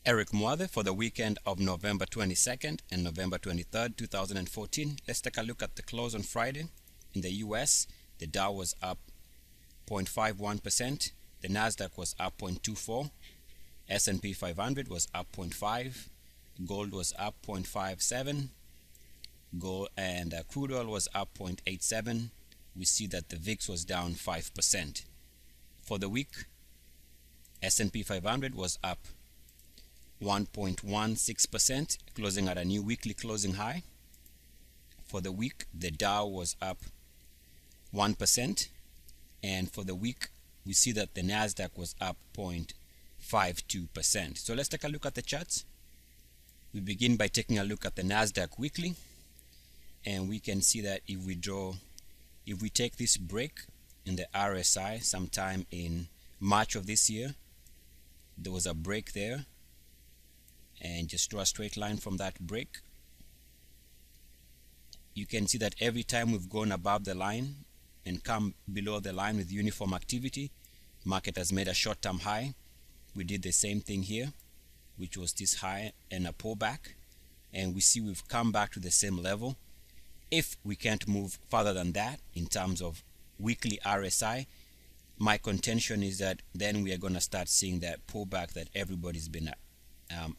Eric Muathe for the weekend of November 22nd and November 23rd, 2014. Let's take a look at the close on Friday. In the US, the Dow was up 0.51%, the Nasdaq was up 0.24%, S&P 500 was up 0.5%, gold was up 0.57%, gold and crude oil was up 0.87%. We see that the VIX was down 5%. For the week, S&P 500 was up 1.16%, closing at a new weekly closing high. For the week, the Dow was up 1%, and for the week, we see that the Nasdaq was up 0.52%. So let's take a look at the charts. We begin by taking a look at the Nasdaq weekly, and we can see that if we take this break in the RSI sometime in March of this year, there was a break there, and just draw a straight line from that break. You can see that every time we've gone above the line and come below the line with uniform activity, market has made a short-term high. We did the same thing here, which was this high and a pullback, and we see we've come back to the same level. If we can't move further than that in terms of weekly RSI, my contention is that then we are going to start seeing that pullback that everybody's been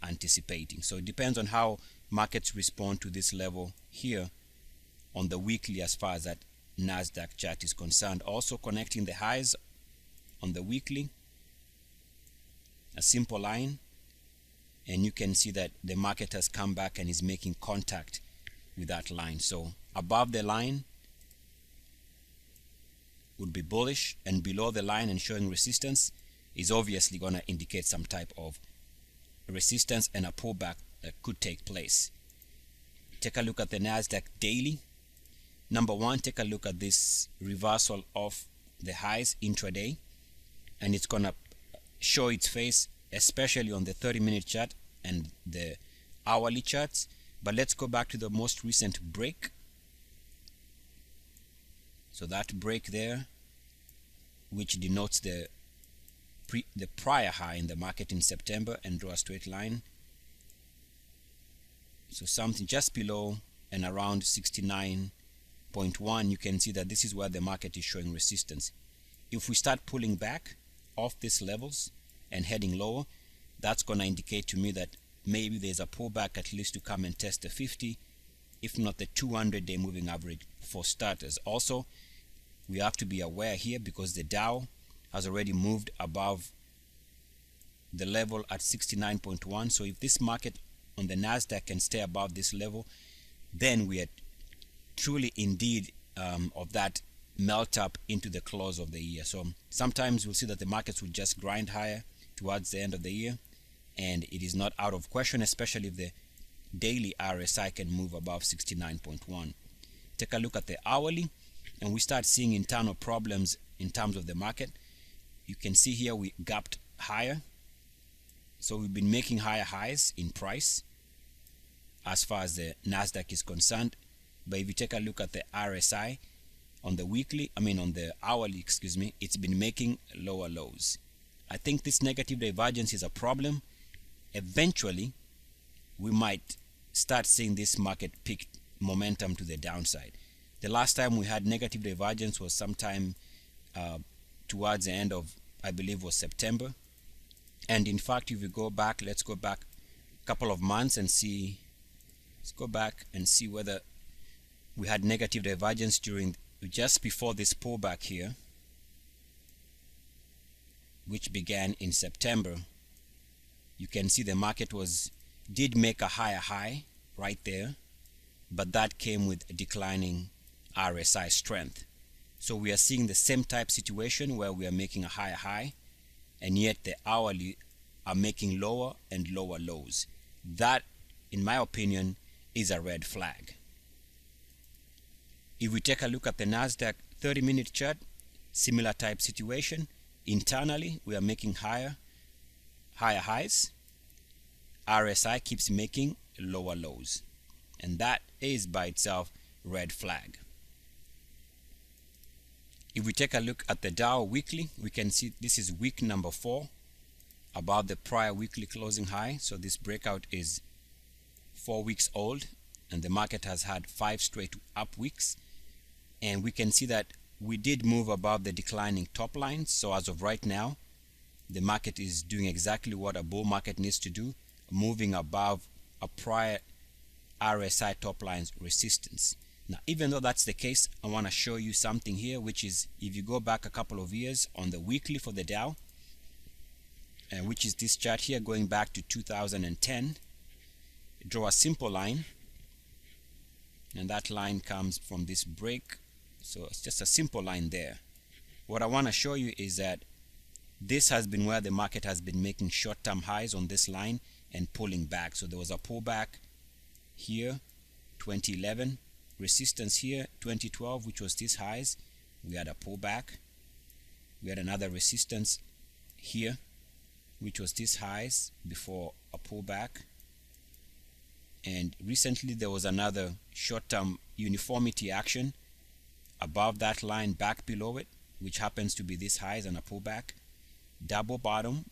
anticipating. So it depends on how markets respond to this level here on the weekly as far as that Nasdaq chart is concerned. Also connecting the highs on the weekly, a simple line, and you can see that the market has come back and is making contact with that line. So above the line would be bullish, and below the line and showing resistance is obviously going to indicate some type of resistance and a pullback that could take place. Take a look at the Nasdaq daily. Number one, take a look at this reversal of the highs intraday, and it's gonna show its face especially on the 30-minute chart and the hourly charts. But let's go back to the most recent break. So that break there, which denotes the prior high in the market in September, and draw a straight line. So something just below and around 69.1, you can see that this is where the market is showing resistance. If we start pulling back off these levels and heading lower, that's going to indicate to me that maybe there's a pullback at least to come and test the 50, if not the 200-day moving average for starters. Also, we have to be aware here because the Dow has already moved above the level at 69.1. So if this market on the Nasdaq can stay above this level, then we are truly indeed of that melt up into the close of the year. So sometimes we'll see that the markets will just grind higher towards the end of the year, and it is not out of question, especially if the daily RSI can move above 69.1. Take a look at the hourly, and we start seeing internal problems in terms of the market. You can see here we gapped higher, so we've been making higher highs in price as far as the Nasdaq is concerned. But if you take a look at the RSI on the weekly, on the hourly, it's been making lower lows. I think this negative divergence is a problem. Eventually, we might start seeing this market pick momentum to the downside. The last time we had negative divergence was sometime towards the end of, I believe, was September. And in fact, if we go back, let's go back a couple of months and see. Let's go back and see whether we had negative divergence during just before this pullback here, which began in September. You can see the market did make a higher high right there, but that came with a declining RSI strength. So we are seeing the same type situation where we are making a higher high, and yet the hourly are making lower and lower lows. That, in my opinion, is a red flag. If we take a look at the Nasdaq 30-minute chart, similar type situation. Internally, we are making higher highs. RSI keeps making lower lows, and that is by itself red flag. If we take a look at the Dow weekly, we can see this is week number 4 above the prior weekly closing high. So this breakout is 4 weeks old, and the market has had 5 straight up weeks, and we can see that we did move above the declining top lines. So as of right now, the market is doing exactly what a bull market needs to do, moving above a prior RSI top lines resistance. Now, even though that's the case, I want to show you something here, which is if you go back a couple of years on the weekly for the Dow, and which is this chart here going back to 2010, draw a simple line, and that line comes from this break. So it's just a simple line there. What I want to show you is that this has been where the market has been making short-term highs on this line and pulling back. So there was a pullback here 2011, resistance here 2012, which was these highs. We had a pullback. We had another resistance here, which was these highs before a pullback. And recently there was another short-term uniformity action above that line, back below it, which happens to be these highs and a pullback. Double bottom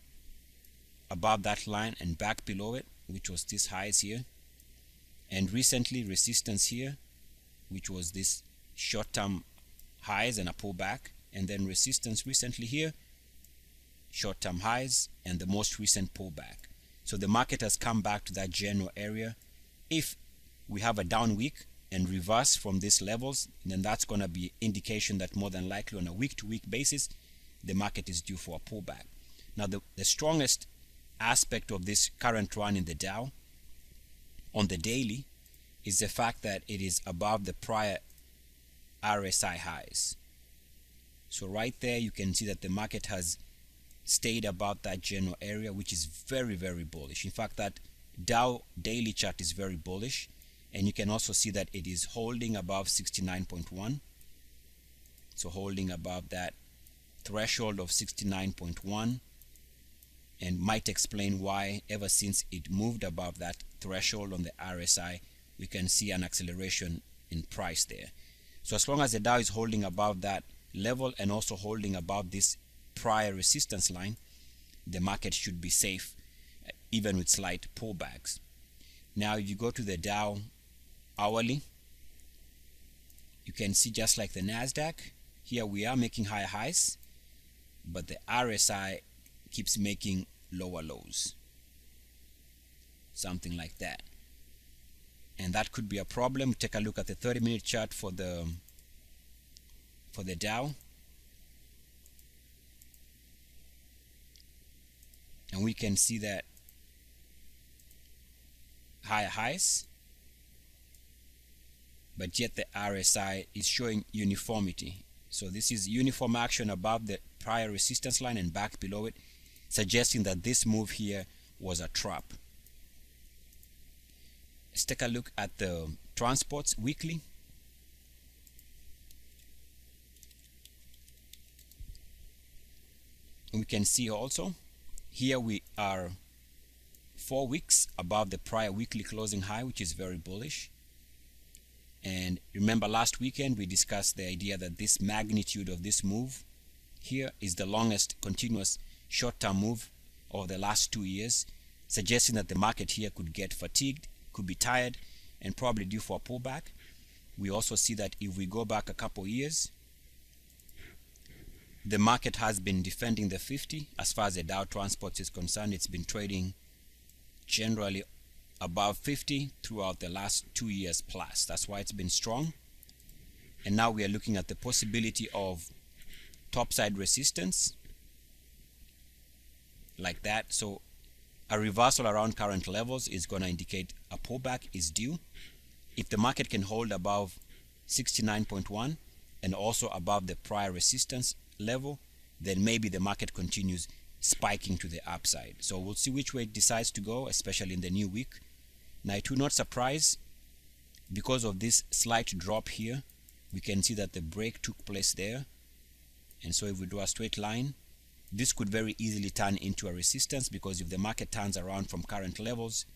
above that line and back below it, which was these highs here. And recently resistance here, which was this short-term highs and a pullback. And then resistance recently here, short-term highs and the most recent pullback. So the market has come back to that general area. If we have a down week and reverse from these levels, then that's going to be indication that more than likely on a week-to-week basis, the market is due for a pullback. Now, the strongest aspect of this current run in the Dow on the daily is the fact that it is above the prior RSI highs. So right there you can see that the market has stayed about that general area, which is very, very bullish. In fact, that Dow daily chart is very bullish, and you can also see that it is holding above 69.1. So holding above that threshold of 69.1, and might explain why ever since it moved above that threshold on the RSI, we can see an acceleration in price there. So as long as the Dow is holding above that level and also holding above this prior resistance line, the market should be safe even with slight pullbacks. Now if you go to the Dow hourly, you can see just like the Nasdaq, here we are making higher highs, but the RSI keeps making lower lows, something like that. And that could be a problem. Take a look at the 30-minute chart for the Dow, and we can see that higher highs, but yet the RSI is showing uniformity. So this is uniform action above the prior resistance line and back below it, suggesting that this move here was a trap. Let's take a look at the transports weekly. And we can see also here we are 4 weeks above the prior weekly closing high, which is very bullish. And remember last weekend we discussed the idea that this magnitude of this move here is the longest continuous short-term move over the last 2 years, suggesting that the market here could get fatigued, could be tired, and probably due for a pullback. We also see that if we go back a couple years, the market has been defending the 50. As far as the Dow Transports is concerned, it's been trading generally above 50 throughout the last 2 years plus. That's why it's been strong. And now we are looking at the possibility of topside resistance like that. So a reversal around current levels is going to indicate a pullback is due. If the market can hold above 69.1 and also above the prior resistance level, then maybe the market continues spiking to the upside. So we'll see which way it decides to go, especially in the new week. Now it will not surprise, because of this slight drop here, we can see that the break took place there. And so if we draw a straight line, this could very easily turn into a resistance, because if the market turns around from current levels,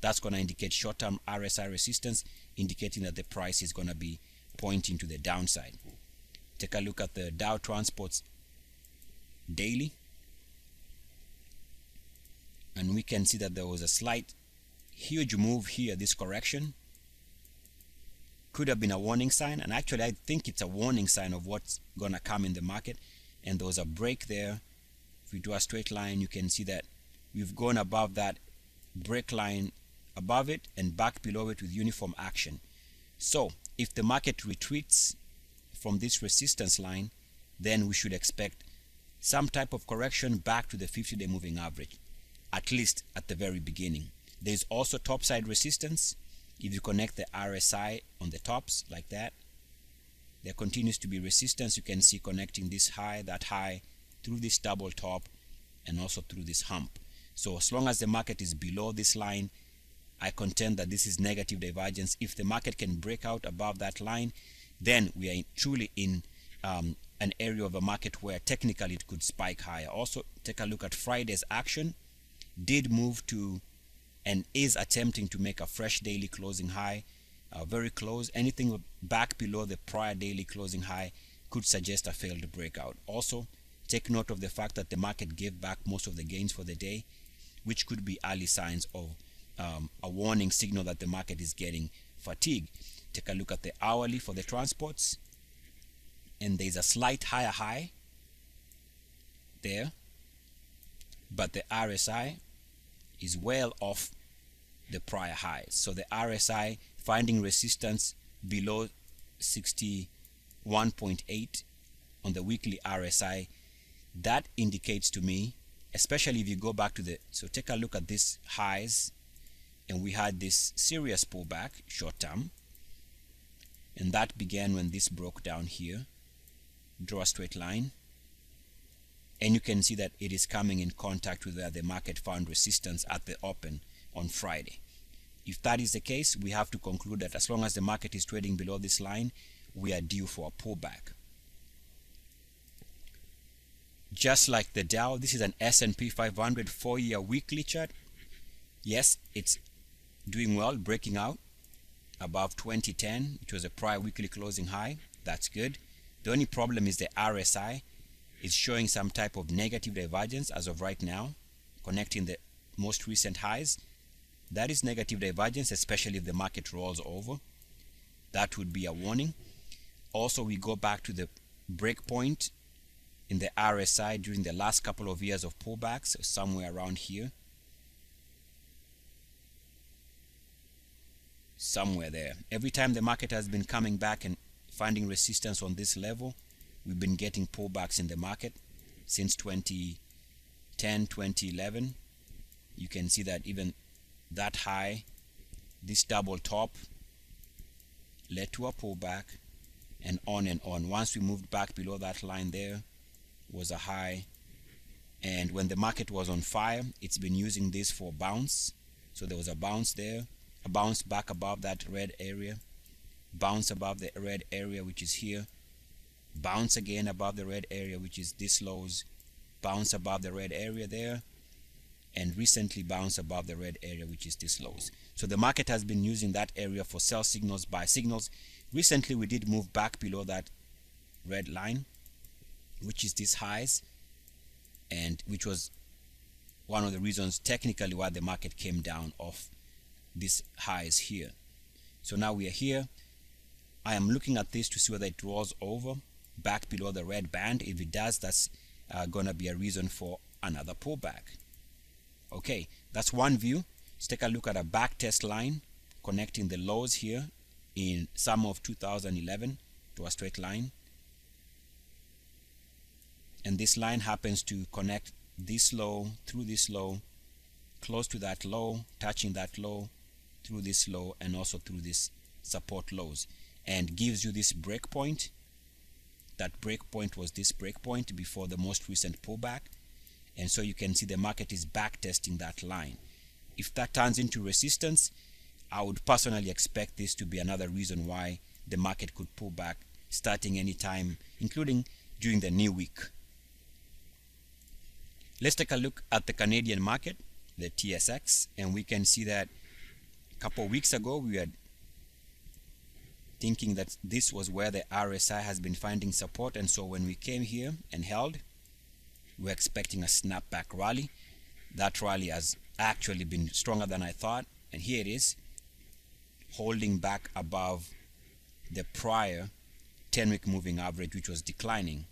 that's going to indicate short-term RSI resistance, indicating that the price is going to be pointing to the downside. Take a look at the Dow Transports daily. and we can see that there was a slight huge move here. This correction could have been a warning sign, and actually I think it's a warning sign of what's gonna come in the market. And there was a break there. If we do a straight line, you can see that we've gone above that break line, above it and back below it with uniform action. So if the market retreats from this resistance line, then we should expect some type of correction back to the 50-day moving average, at least at the very beginning. There's also topside resistance. If you connect the RSI on the tops like that, there continues to be resistance. You can see connecting this high, that high, through this double top, and also through this hump. So as long as the market is below this line, I contend that this is negative divergence. If the market can break out above that line, then we are truly in an area of a market where technically it could spike higher. Also, take a look at Friday's action. Did move to and is attempting to make a fresh daily closing high, very close. Anything back below the prior daily closing high could suggest a failed breakout. Also, take note of the fact that the market gave back most of the gains for the day, which could be early signs of a warning signal that the market is getting fatigue. Take a look at the hourly for the transports, and there's a slight higher high there, but the RSI is well off the prior highs. So the RSI finding resistance below 61.8 on the weekly RSI. That indicates to me, especially if you go back to the, so take a look at these highs, and we had this serious pullback short term, and that began when this broke down here. Draw a straight line, and you can see that it is coming in contact with where the market found resistance at the open on Friday. If that is the case, we have to conclude that as long as the market is trading below this line, we are due for a pullback. Just like the Dow, this is an S&P 500 4-year weekly chart. Yes, it's doing well, breaking out above 2010, which was a prior weekly closing high. That's good. The only problem is the RSI is showing some type of negative divergence as of right now, connecting the most recent highs. That is negative divergence, especially if the market rolls over. That would be a warning. Also, we go back to the break point in the RSI during the last couple of years of pullbacks, somewhere around here. Somewhere there. Every time the market has been coming back and finding resistance on this level, we've been getting pullbacks in the market since 2010, 2011. You can see that even that high, this double top, led to a pullback, and on and on. Once we moved back below that line, there was a high, and when the market was on fire, it's been using this for bounce. So there was a bounce there, a bounce back above that red area, bounce above the red area, which is here, bounce again above the red area, which is this lows, bounce above the red area there, and recently bounce above the red area, which is this lows. So the market has been using that area for sell signals, buy signals. Recently we did move back below that red line, which is this highs, and which was one of the reasons technically why the market came down off this highs here. So now we are here. I am looking at this to see whether it rolls over back below the red band. If it does, that's gonna be a reason for another pullback. Okay, that's one view. Let's take a look at a back test line connecting the lows here in summer of 2011 to a straight line, and this line happens to connect this low through this low, close to that low, touching that low, through this low, and also through this support lows, and gives you this break point. That break point was this break point before the most recent pullback, and so you can see the market is back testing that line. If that turns into resistance, I would personally expect this to be another reason why the market could pull back starting anytime, including during the new week. Let's take a look at the Canadian market, the TSX, and we can see that a couple of weeks ago we had thinking that this was where the RSI has been finding support, and so when we came here and held, we're expecting a snapback rally. That rally has actually been stronger than I thought, and here it is, holding back above the prior 10-week moving average, which was declining.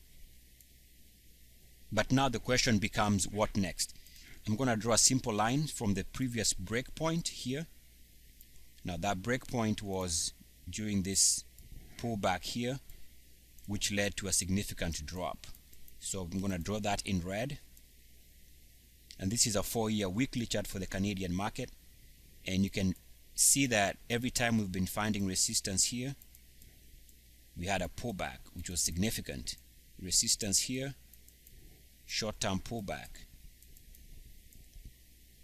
But now the question becomes, what next? I'm going to draw a simple line from the previous breakpoint here. Now that breakpoint was during this pullback here, which led to a significant drop. So I'm going to draw that in red. And this is a 4-year weekly chart for the Canadian market. And you can see that every time we've been finding resistance here, we had a pullback, which was significant. Resistance here, short-term pullback.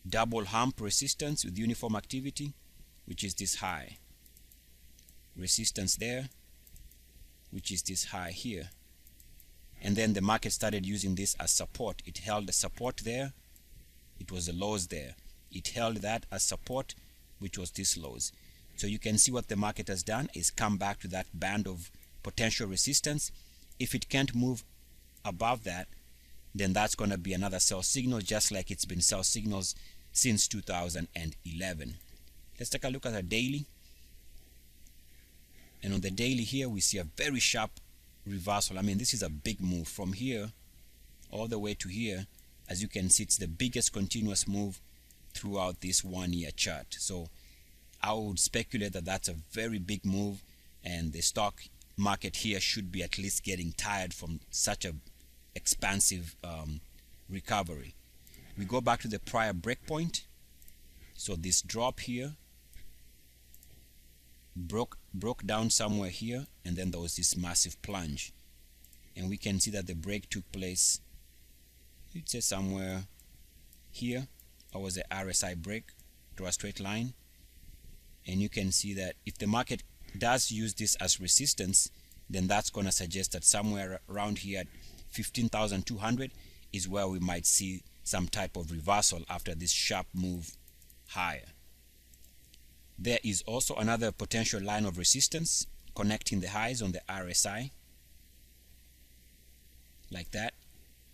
Double hump resistance with uniform activity, which is this high. Resistance there, which is this high here. And then the market started using this as support. It held the support there. It was the lows there. It held that as support, which was this lows. So you can see what the market has done is come back to that band of potential resistance. If it can't move above that, then that's going to be another sell signal, just like it's been sell signals since 2011. Let's take a look at a daily. And on the daily here, we see a very sharp reversal. I mean, this is a big move from here all the way to here. As you can see, it's the biggest continuous move throughout this 1-year chart. So I would speculate that that's a very big move, and the stock market here should be at least getting tired from such a expansive recovery. We go back to the prior breakpoint. So this drop here broke down somewhere here, and then there was this massive plunge, and we can see that the break took place, you'd say somewhere here. Or was the RSI break? Draw a straight line, and you can see that if the market does use this as resistance, then that's going to suggest that somewhere around here at 15,200 is where we might see some type of reversal after this sharp move higher. There is also another potential line of resistance connecting the highs on the RSI, like that.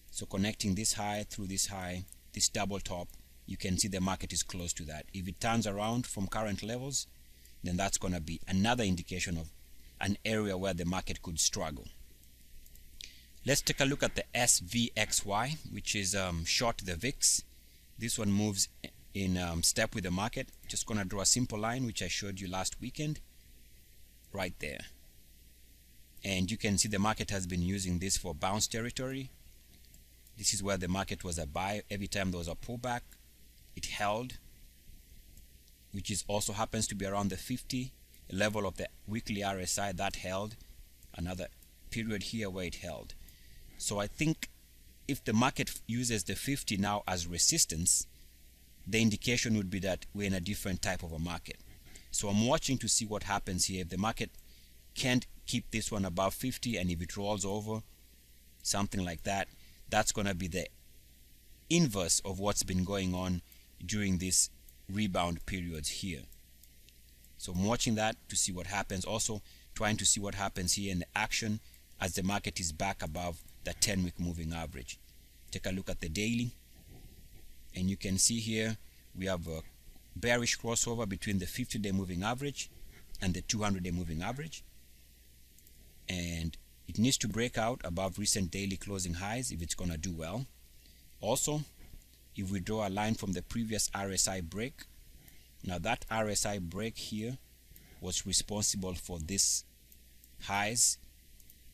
So connecting this high through this high, this double top, you can see the market is close to that. If it turns around from current levels, then that's going to be another indication of an area where the market could struggle. Let's take a look at the SVXY, which is short the VIX. This one moves in step with the market. Just going to draw a simple line, which I showed you last weekend, right there. And you can see the market has been using this for bounce territory. This is where the market was a buy. Every time there was a pullback, it held, which is also happens to be around the 50 level of the weekly RSI. That held. Another period here where it held. So I think if the market uses the 50 now as resistance, the indication would be that we're in a different type of a market. So I'm watching to see what happens here. If the market can't keep this one above 50, and if it rolls over, something like that, that's going to be the inverse of what's been going on during this rebound periods here. So I'm watching that to see what happens. Also trying to see what happens here in the action as the market is back above the 10-week moving average. Take a look at the daily, and you can see here we have a bearish crossover between the 50-day moving average and the 200-day moving average, and it needs to break out above recent daily closing highs if it's going to do well. Also, if we draw a line from the previous RSI break, now that RSI break here was responsible for this highs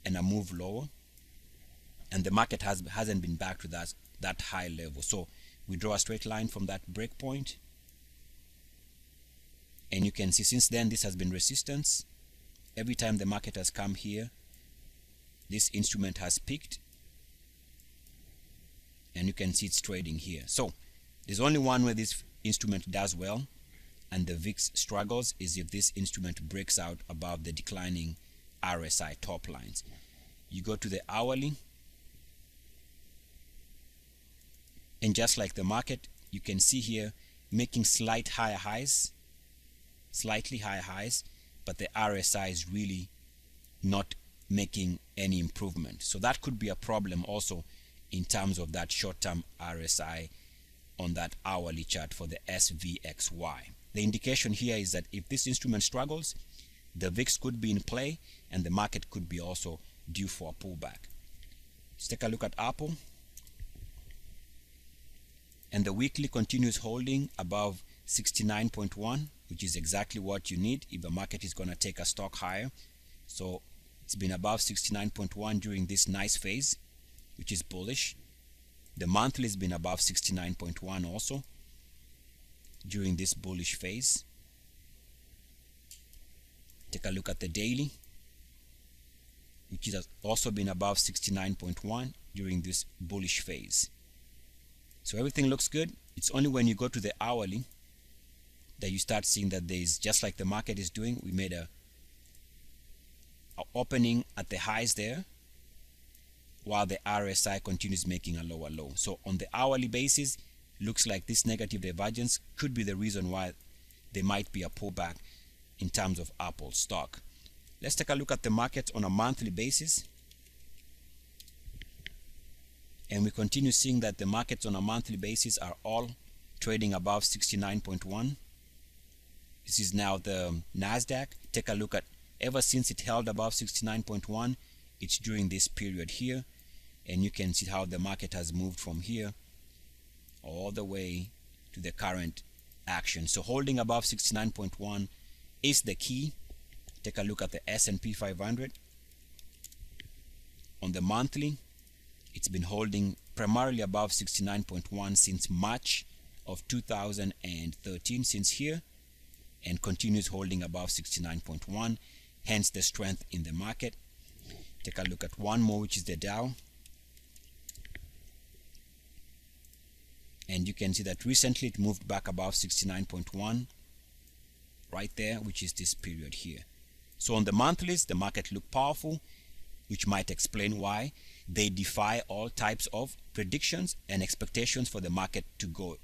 and a move lower, and the market hasn't been back to that high level. So we draw a straight line from that break point, and you can see since then this has been resistance. Every time the market has come here, this instrument has peaked, and you can see it's trading here. So there's only one way this instrument does well and the VIX struggles, is if this instrument breaks out above the declining RSI top lines. You go to the hourly, and just like the market, you can see here making slight higher highs, slightly higher highs, but the RSI is really not making any improvement. So that could be a problem also in terms of that short-term RSI on that hourly chart for the SVXY. The indication here is that if this instrument struggles, the VIX could be in play and the market could be also due for a pullback. Let's take a look at Apple. And the weekly continues holding above 69.1, which is exactly what you need if the market is going to take a stock higher. So it's been above 69.1 during this nice phase, which is bullish. The monthly has been above 69.1 also during this bullish phase. Take a look at the daily, which has also been above 69.1 during this bullish phase. So everything looks good. It's only when you go to the hourly that you start seeing that there is, just like the market is doing, we made a opening at the highs there, while the RSI continues making a lower low. So on the hourly basis, looks like this negative divergence could be the reason why there might be a pullback in terms of Apple stock. Let's take a look at the market on a monthly basis. And we continue seeing that the markets on a monthly basis are all trading above 69.1. This is now the Nasdaq. Take a look at, ever since it held above 69.1, it's during this period here, and you can see how the market has moved from here all the way to the current action. So holding above 69.1 is the key. Take a look at the S&P 500. On the monthly, it's been holding primarily above 69.1 since March of 2013, since here, and continues holding above 69.1, hence the strength in the market. Take a look at one more, which is the Dow. And you can see that recently it moved back above 69.1 right there, which is this period here. So on the monthlies, the market looked powerful, which might explain why they defy all types of predictions and expectations for the market to go